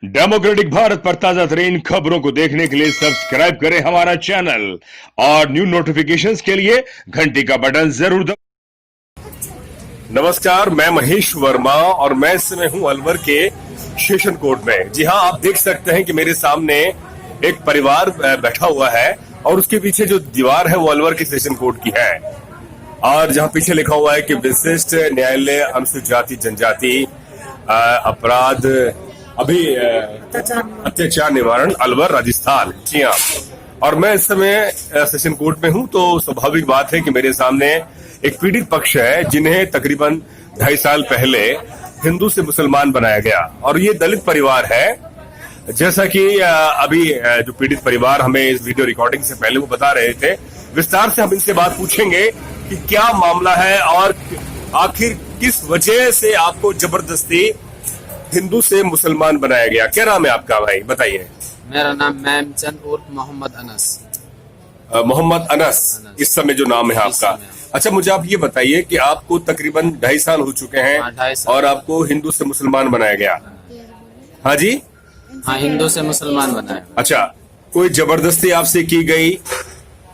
Democratic Bharat पर ताजा तरीन खबरों को देखने के लिए सब्सक्राइब करें हमारा चैनल और न्यू नोटिफिकेशंस के लिए घंटी का बटन जरूर दबाएं। नमस्कार, मैं महेश वर्मा और मैं इस समय हूं अलवर के सेशन कोर्ट में। जी हां, आप देख सकते हैं कि मेरे सामने एक परिवार बैठा हुआ है और उसके पीछे जो दीवार है वो अलवर के सेशन कोर्ट की है और जहां पीछे लिखा हुआ है कि विशिष्ट न्यायालय अनुसूचित जाति जनजाति अपराध अत्याचार निवारण अलवर राजस्थान। जी हाँ, और मैं इस समय सेशन कोर्ट में हूं तो स्वाभाविक बात है कि मेरे सामने एक पीड़ित पक्ष है जिन्हें तकरीबन 2.5 साल पहले हिंदू से मुसलमान बनाया गया और ये दलित परिवार है। जैसा कि अभी जो पीड़ित परिवार हमें इस वीडियो रिकॉर्डिंग से पहले वो बता रहे थे, विस्तार से हम इनसे बात पूछेंगे कि क्या मामला है और आखिर किस वजह से आपको जबरदस्ती हिंदू से मुसलमान बनाया गया। क्या नाम है आपका भाई, बताइए। मेरा नाम मैमचंद उर्फ मोहम्मद अनस। मोहम्मद अनस इस समय जो नाम है आपका। अच्छा, मुझे आप ये बताइए कि आपको तकरीबन 2.5 साल हो चुके हैं। 2.5 साल। और आपको हिंदू से मुसलमान बनाया गया। हाँ जी, हाँ, हिंदू से मुसलमान बनाया। अच्छा, कोई जबरदस्ती आपसे की गई?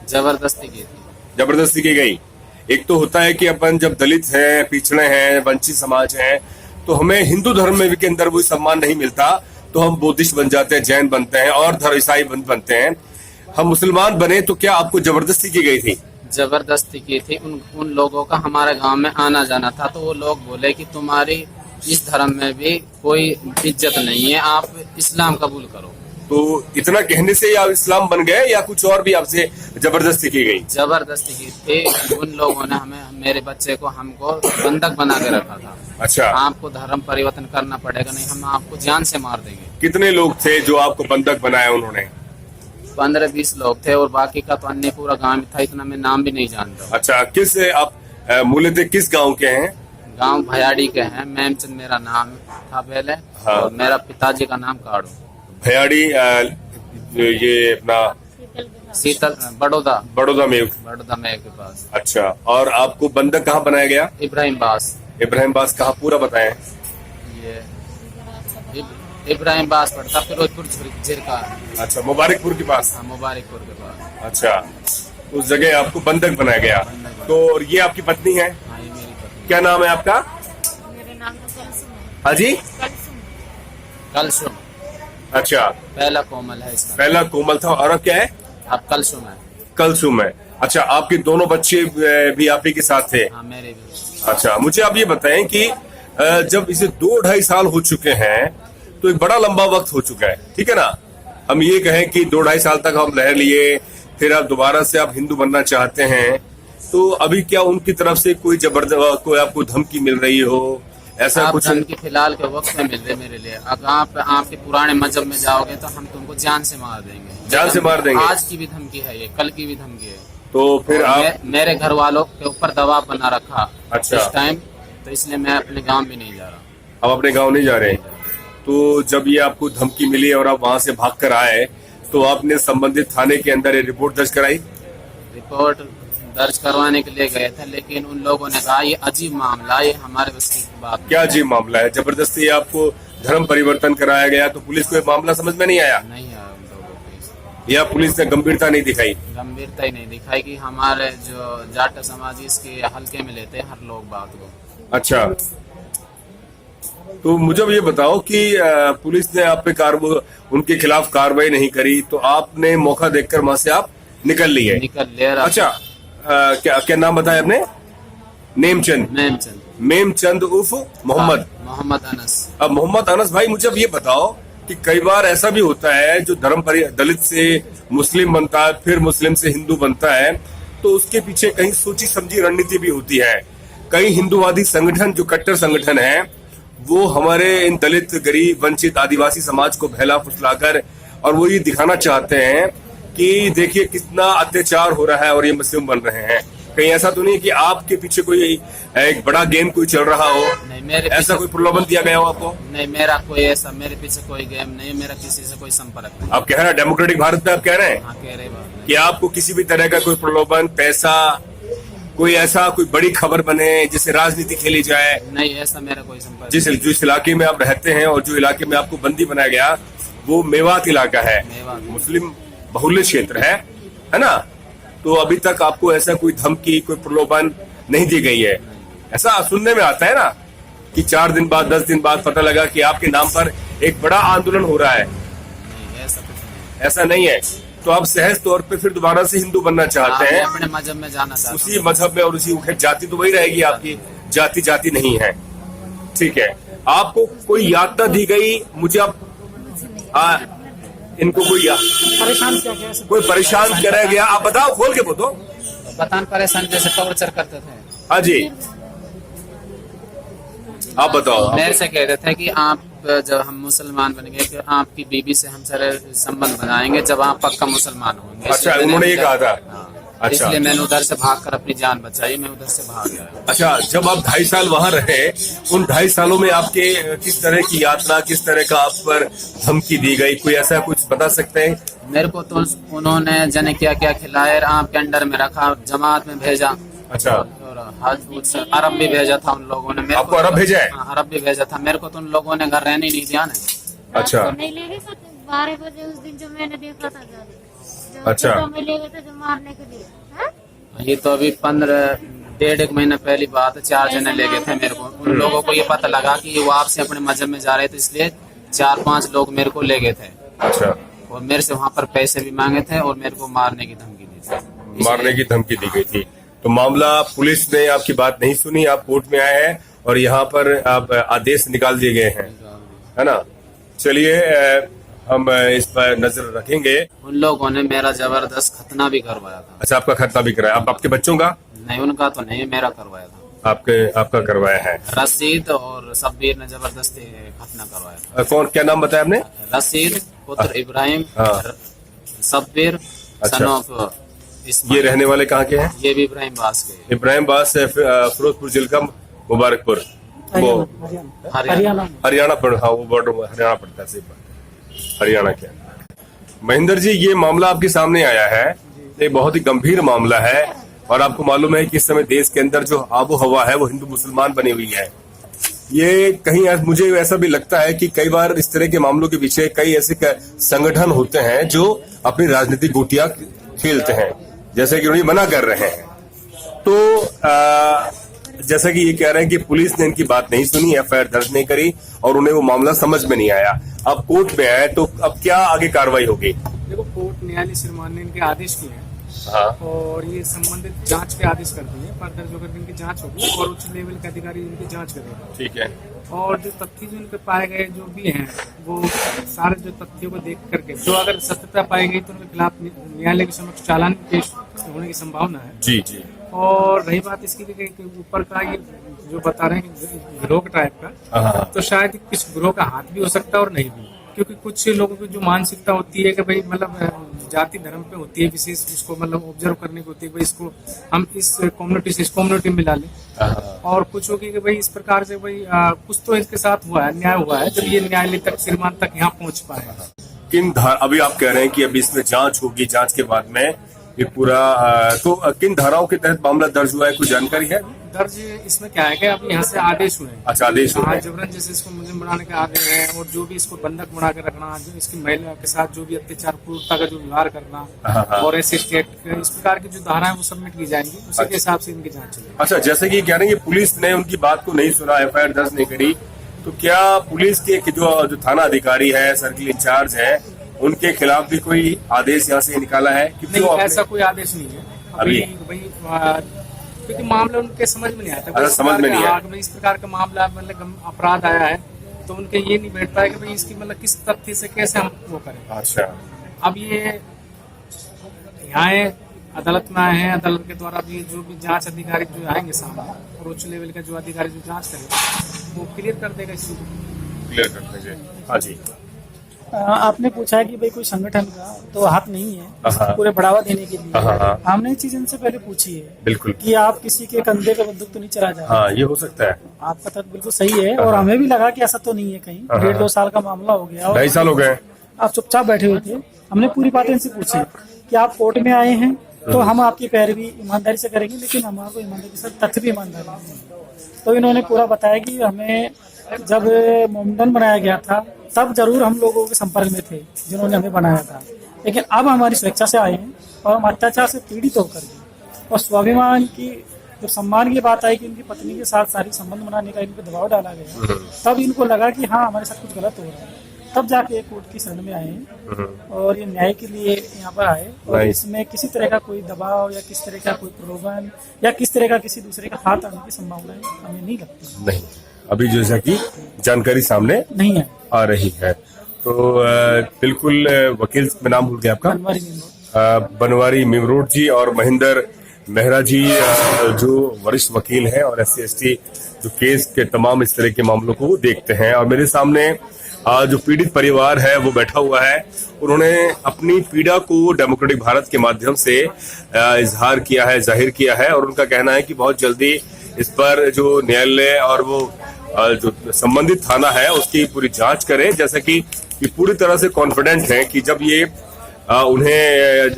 जबरदस्ती की थी। जबरदस्ती की गई। एक तो होता है कि अपन जब दलित हैं, पिछड़े हैं, वंचित समाज हैं, तो हमें हिंदू धर्म में भी के अंदर वो सम्मान नहीं मिलता, तो हम बौद्धिस्ट बन जाते हैं, जैन बनते हैं और धर्म ईसाई बनते हैं। हम मुसलमान बने तो क्या आपको जबरदस्ती की गई थी? जबरदस्ती की थी। उन लोगों का हमारे गांव में आना जाना था, तो वो लोग बोले कि तुम्हारी इस धर्म में भी कोई इज्जत नहीं है, आप इस्लाम कबूल करो। तो इतना कहने से आप इस्लाम बन गए या कुछ और भी आपसे जबरदस्ती की गई? जबरदस्ती की थी। उन लोगों ने मेरे बच्चे को हमको बंधक बना के रखा था। अच्छा, आपको धर्म परिवर्तन करना पड़ेगा, नहीं हम आपको जान से मार देंगे। कितने लोग थे जो आपको बंधक बनाया उन्होंने? 15-20 लोग थे और बाकी का तो अन्य पूरा गांव था, इतना मैं नाम भी नहीं जानता। अच्छा, किस आप मूलतः किस गांव के हैं? गांव भयाड़ी के हैं। मैमचंद मेरा नाम था पहले। हाँ। और मेरा पिताजी का नाम काड़ू। भयाड़ी ये अपना शीतल बड़ौदा बड़ौदा में। के पास। अच्छा, और आपको बंधक कहाँ बनाया गया? इब्राहिम बास। इब्राहिम बास कहाँ, पूरा बताएं। ये इब्राहिम बास पड़ता फिरोजपुर झिरका। अच्छा, मुबारकपुर के पास। हाँ, मुबारकपुर के पास। अच्छा, उस जगह आपको बंधक बनाया गया। तो ये आपकी पत्नी है? हाँ, ये मेरी पत्नी। क्या नाम है आपका? मेरा नाम तो कलसुम है। हाँ जी, कलसुम। अच्छा, पहला कोमल है इसका। पहला कोमल था और अब क्या है? अब कलसुम है। कलसुम है। अच्छा, आपके दोनों बच्चे भी आप ही के साथ थे? हाँ, मेरे भी। अच्छा, मुझे आप ये बताएं कि जब इसे 2-2.5 साल हो चुके हैं तो एक बड़ा लंबा वक्त हो चुका है, ठीक है ना। हम ये कहें कि 2-2.5 साल तक हम रह लिए, फिर आप दोबारा से आप हिंदू बनना चाहते हैं, तो अभी क्या उनकी तरफ से कोई जबरदस्त कोई आपको धमकी मिल रही हो, ऐसा आप कुछ? धमकी फिलहाल के वक्त में मिल रहे मेरे लिए। अगर आप आपके पुराने मजहब में जाओगे तो हम तुमको जान से मार देंगे। जान से मार देंगे? आज की भी धमकी है, ये कल की भी धमकी है। तो फिर और आप मेरे घर वालों के ऊपर दबाव बना रखा अच्छा। इस टाइम, तो इसलिए मैं अपने गांव भी नहीं जा रहा। आप अपने गांव नहीं जा रहे? तो जब ये आपको धमकी मिली और आप वहां से भाग कर आए तो आपने संबंधित थाने के अंदर ये रिपोर्ट दर्ज कराई? रिपोर्ट दर्ज करवाने के लिए गए थे, लेकिन उन लोगों ने कहा ये अजीब मामला, ये हमारे बस की बात। क्या अजीब मामला है? जबरदस्ती आपको धर्म परिवर्तन कराया गया तो पुलिस को ये मामला समझ में नहीं आया? नहीं है उन लोगों को, या पुलिस ने गंभीरता नहीं दिखाई? गंभीरता ही नहीं दिखाई कि हमारे जो जाट समाज इसके हल्के में लेते हैं हर लोग बात को। अच्छा, तो मुझे अब ये बताओ कि पुलिस ने आप पे उनके खिलाफ कार्रवाई नहीं करी तो आपने मौका देखकर वहां से आप निकल लिए? निकल ले रहा। अच्छा, क्या क्या नाम बताया आपने? नेमचंद। मैमचंद। मेमचंद उर्फ मोहम्मद। मोहम्मद अनस। अब मोहम्मद अनस भाई, मुझे अब ये बताओ कि कई बार ऐसा भी होता है जो दलित से मुस्लिम बनता है, फिर मुस्लिम से हिंदू बनता है, तो उसके पीछे कहीं सोची समझी रणनीति भी होती है। कई हिंदूवादी संगठन जो कट्टर संगठन है वो हमारे इन दलित, गरीब, वंचित, आदिवासी समाज को बहला फुसलाकर और वो ये दिखाना चाहते हैं कि देखिए कितना अत्याचार हो रहा है और ये मुस्लिम बन रहे हैं। कहीं ऐसा तो नहीं कि आपके पीछे कोई एक बड़ा गेम कोई चल रहा हो? नहीं, मेरे ऐसा कोई प्रलोभन दिया गया हो आपको? नहीं, मेरा कोई ऐसा, मेरे पीछे कोई गेम नहीं, मेरा किसी से कोई संपर्क नहीं। आप कह रहे हैं डेमोक्रेटिक भारत में, आप कह रहे हैं हाँ, कह रहे बात नहीं। कि आपको किसी भी तरह का कोई प्रलोभन, पैसा, कोई ऐसा कोई बड़ी खबर बने जिससे राजनीति खेली जाए? नहीं, ऐसा मेरा कोई संपर्क जिस इलाके में आप रहते हैं और जो इलाके में आपको बंदी बनाया गया वो मेवात इलाका है, मेवात। मुस्लिम बहुल्य क्षेत्र है ना? तो अभी तक आपको ऐसा कोई धमकी, कोई प्रलोभन नहीं दी गई है? ऐसा सुनने में आता है ना कि 4 दिन बाद 10 दिन बाद पता लगा कि आपके नाम पर एक बड़ा आंदोलन हो रहा है। नहीं, ऐसा कुछ नहीं। ऐसा नहीं है तो आप सहज तौर पे फिर दोबारा से हिंदू बनना चाहते मैं हैं? अपने मजहब में जाना चाहता उसी हूँ। मजहब में और उसी जाति तो वही रहेगी आपकी, जाति नहीं है। ठीक है, आपको कोई यातना दी गई? मुझे आप इनको परेशान किया गया कोई परेशान कराया गया? आप बताओ, खोल के बोलो। बतान परेशान जैसे टॉर्चर करते थे। हाँ जी, आप बताओ। मेरे से कहते थे कि आप जब हम मुसलमान बन गए कि आपकी बीबी से हम सारे संबंध बनाएंगे जब आप पक्का मुसलमान होंगे। अच्छा, उन्होंने ये कहा था? हाँ। अच्छा। इसलिए मैंने उधर से भागकर अपनी जान बचाई, मैं उधर से भाग गया। अच्छा, जब आप 2.5 साल वहां रहे, उन 2.5 सालों में आपके किस तरह की यात्रा, किस तरह का आप पर धमकी दी गई? कोई ऐसा कुछ बता सकते हैं? मेरे को तो उन्होंने जाने क्या क्या खिलाया, आप के अंडर में रखा, जमात में भेजा। अच्छा, और अरब भी भेजा था उन लोगों ने। मेरे आपको को अरब भेजा है? हाँ, अरब भी भेजा था मेरे को। तो उन लोगों ने घर रहने नहीं दिया ना। अच्छा। रात को नहीं ले गए थे, 12 बजे उस दिन जो मैंने देखा था जो अच्छा। खेतों में ले गए थे जो मारने के लिए। हाँ? ये तो अभी 1.5 महीना पहले बात है। 4 जने ले गए थे मेरे को। उन लोगों को ये पता लगा कि ये वापसी अपने मजहब में जा रहे थे, इसलिए 4-5 लोग मेरे को ले गए थे। अच्छा, और मेरे से वहाँ पर पैसे भी मांगे थे और मेरे को मारने की धमकी दी थी। मारने की धमकी दी गई थी। तो मामला, पुलिस ने आपकी बात नहीं सुनी, आप कोर्ट में आए हैं और यहाँ पर आप आदेश निकाल दिए गए हैं, है ना? चलिए, हम इस पर नजर रखेंगे। उन लोगों ने मेरा जबरदस्त खतना भी करवाया था। अच्छा, आपका खतना भी कराया? अब आपके बच्चों का? नहीं, उनका तो नहीं, मेरा करवाया था। आपका करवाया है? रशीद और शब्बीर ने जबरदस्ती खतना करवाया था। कौन, क्या नाम बताया आपने? रशीद पुत्र इब्राहिम, हाँ। शब्बीर अच्छा। सन ऑफ ये इस्माइल। रहने वाले कहाँ के हैं? ये भी इब्राहिम बास के। इब्राहिम बास फिरोजपुर जिले का मुबारकपुर, वो हरियाणा। हरियाणा पड़, हाँ वो बॉर्डर हरियाणा पड़ता है, सही बात है, हरियाणा के। महेंद्र जी, ये मामला आपके सामने आया है, ये बहुत ही गंभीर मामला है और आपको मालूम है कि इस समय देश के अंदर जो आबो हवा है वो हिंदू मुसलमान बनी हुई है। ये कहीं मुझे ऐसा भी लगता है कि कई बार इस तरह के मामलों के पीछे कई ऐसे संगठन होते हैं जो अपनी राजनीतिक गोटियां खेलते हैं, जैसे कि उन्हें मना कर रहे हैं। तो जैसा कि ये कह रहे हैं कि पुलिस ने इनकी बात नहीं सुनी, एफआईआर दर्ज नहीं करी और उन्हें वो मामला समझ में नहीं आया। अब कोर्ट में आए तो अब क्या आगे कार्रवाई होगी? देखो, कोर्ट न्यायालय श्रीमान ने इनके आदेश किए हैं। हाँ। और ये संबंधित जांच के आदेश कर दिए, फर्दर जो कर इनकी जांच होगी और उच्च लेवल के अधिकारी इनकी जांच करेंगे। ठीक है। और जो तथ्य जो इनके पाए गए जो भी हैं, वो सारे जो तथ्यों को देख करके जो अगर सत्यता पाई गई तो उनके खिलाफ न्यायालय के समक्ष चालान पेश होने की संभावना है। जी जी। और रही बात इसकी कि ऊपर का ये जो बता रहे हैं कि गिरोह टाइप का, हाँ। तो शायद किस गिरोह का हाथ भी हो सकता है और नहीं भी, क्योंकि कुछ लोगों की जो मानसिकता होती है कि भाई मतलब जाति धर्म पे होती है विशेष, उसको मतलब ऑब्जर्व करने की होती है, भाई इसको हम इस कम्युनिटी से इस कम्युनिटी में मिला लें। और कुछ होगी कि भाई इस प्रकार से भाई कुछ तो इसके साथ हुआ है, अन्याय हुआ है, जब ये न्यायालय तक श्रीमान तक यहाँ पहुँच पाए। किन अभी आप कह रहे हैं कि अभी इसमें जांच होगी, जांच के बाद में ये पूरा तो किन धाराओं के तहत मामला दर्ज हुआ है, कुछ जानकारी है? दर्ज इसमें क्या है कि अब यहाँ से आदेश हुए हैं। अच्छा, आदेश हुए हैं। जबरन जैसे इसको मुलजिम बनाने के आदेश है और जो भी इसको बंधक बना के रखना, जो इसकी महिला के साथ जो भी अत्याचार क्रूरता का जो व्यवहार करना, हाँ। और ऐसे स्टेट इस प्रकार की जो धाराएं वो सबमिट की जाएंगी, उसी के हिसाब से इनकी जांच चलेगी। अच्छा, जैसे कि कह रहे हैं कि पुलिस ने उनकी बात को नहीं सुना, एफआईआर दर्ज नहीं करी, तो क्या पुलिस के जो थाना अधिकारी है, सर्किल इंचार्ज है, उनके खिलाफ भी कोई आदेश यहाँ से निकाला है? नहीं, ऐसा कोई आदेश नहीं है अभी भाई, क्योंकि मामला उनके समझ में नहीं आता। अच्छा, समझ में नहीं आया। इस प्रकार का मामला मतलब अपराध आया है तो उनके ये नहीं बैठ पाया कि भाई इसकी मतलब किस तथ्य से कैसे हम वो करें। अच्छा, अब ये यहाँ अदालत में आए हैं, अदालत के द्वारा भी जो भी जांच अधिकारी जो आएंगे सामने और उच्च लेवल के जो अधिकारी जो जांच करेंगे वो क्लियर कर देगा इस चीज को। क्लियर कर दीजिए। हाँ जी। आपने पूछा कि भाई कोई संगठन का तो हाथ नहीं है हाँ। पूरे बढ़ावा देने के लिए। हाँ। हमने ये चीज इनसे पहले पूछी है बिल्कुल कि आप किसी के कंधे पे बंदूक तो नहीं चला जाए। हाँ, ये हो सकता है। आपका तर्क बिल्कुल सही है और हमें भी लगा कि ऐसा तो नहीं है कहीं। 1.5-2 साल का मामला हो गया और 2.5 साल हो गए। आप चुपचाप बैठे हुए थे। हमने पूरी बातें इनसे पूछी कि आप कोर्ट में आए हैं तो हम आपकी पैरवी ईमानदारी से करेंगे, लेकिन हमारे ईमानदारी के साथ तथ्य भी ईमानदारी है। तो इन्होंने पूरा बताया कि हमें जब मोमडन बनाया गया था तब जरूर हम लोगों के संपर्क में थे जिन्होंने हमें बनाया था, लेकिन अब हमारी स्वेच्छा से आए हैं और हम अत्याचार से पीड़ित होकर के और स्वाभिमान की जब सम्मान की बात आई कि इनकी पत्नी के साथ शारीरिक संबंध बनाने का इन पर दबाव डाला गया, तब इनको लगा कि हाँ हमारे साथ कुछ गलत हो रहा है। तब जाके कोर्ट की शरण में आए हैं और ये न्याय के लिए यहाँ पर आए और इसमें किसी तरह का कोई दबाव या किस तरह का कोई प्रलोभन या किस तरह का किसी दूसरे का हाथ आने की संभावना हमें नहीं लगती। नहीं, अभी जैसा कि जानकारी सामने नहीं है आ रही है। तो बिल्कुल वकील में नाम भूल गया आपका, बनवारी मिमरोड जी और महेंद्र मेहरा जी जो वरिष्ठ वकील हैं और SC/ST जो केस के तमाम इस तरह के मामलों को देखते हैं। और मेरे सामने जो पीड़ित परिवार है वो बैठा हुआ है। उन्होंने अपनी पीड़ा को डेमोक्रेटिक भारत के माध्यम से इजहार किया है, जाहिर किया है और उनका कहना है कि बहुत जल्दी इस पर जो न्यायालय और वो जो संबंधित थाना है उसकी पूरी जांच करे, जैसा कि ये पूरी तरह से कॉन्फिडेंट है कि जब ये उन्हें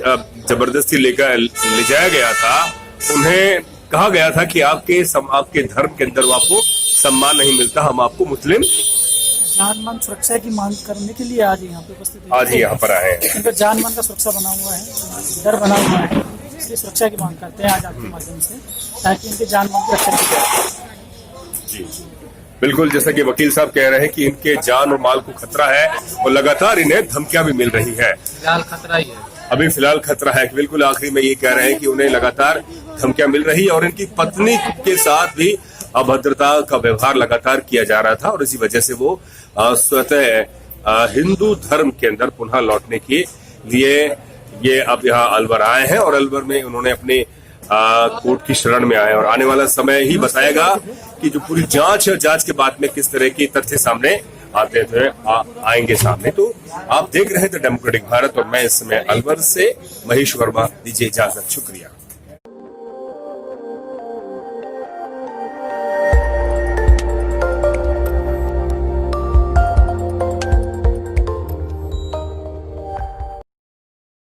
जबरदस्ती ले जाया गया था, उन्हें कहा गया था कि आपके धर्म के अंदर आपको सम्मान नहीं मिलता, हम आपको मुस्लिम जान मान सुरक्षा की मांग करने के लिए आज यहाँ पे उपस्थित है। आज ही यहाँ पर आए हैं। इनका जान मान का सुरक्षा बना हुआ है, डर बना हुआ है, इसलिए सुरक्षा की मांग करते हैं आज आपके माध्यम से, ताकि इनके जान मान की रक्षा की जाए। जी बिल्कुल, जैसा कि वकील साहब कह रहे हैं कि इनके जान और माल को खतरा है और लगातार इन्हें धमकियां भी मिल रही है। फिलहाल खतरा ही है, अभी फिलहाल खतरा है। बिल्कुल आखिरी में ये कह रहे हैं कि उन्हें लगातार धमकियां मिल रही है और इनकी पत्नी के साथ भी अभद्रता का व्यवहार लगातार किया जा रहा था और इसी वजह से वो स्वतः हिंदू धर्म के अंदर पुनः लौटने के लिए ये अब यहाँ अलवर आए हैं और अलवर में उन्होंने अपने कोर्ट की शरण में आए और आने वाला समय ही बताएगा कि जो पूरी जांच है, जांच के बाद में किस तरह की तथ्य सामने आते थे आएंगे सामने। तो आप देख रहे थे डेमोक्रेटिक भारत और मैं इस समय अलवर से महेश वर्मा। दीजिए इजाजत, शुक्रिया।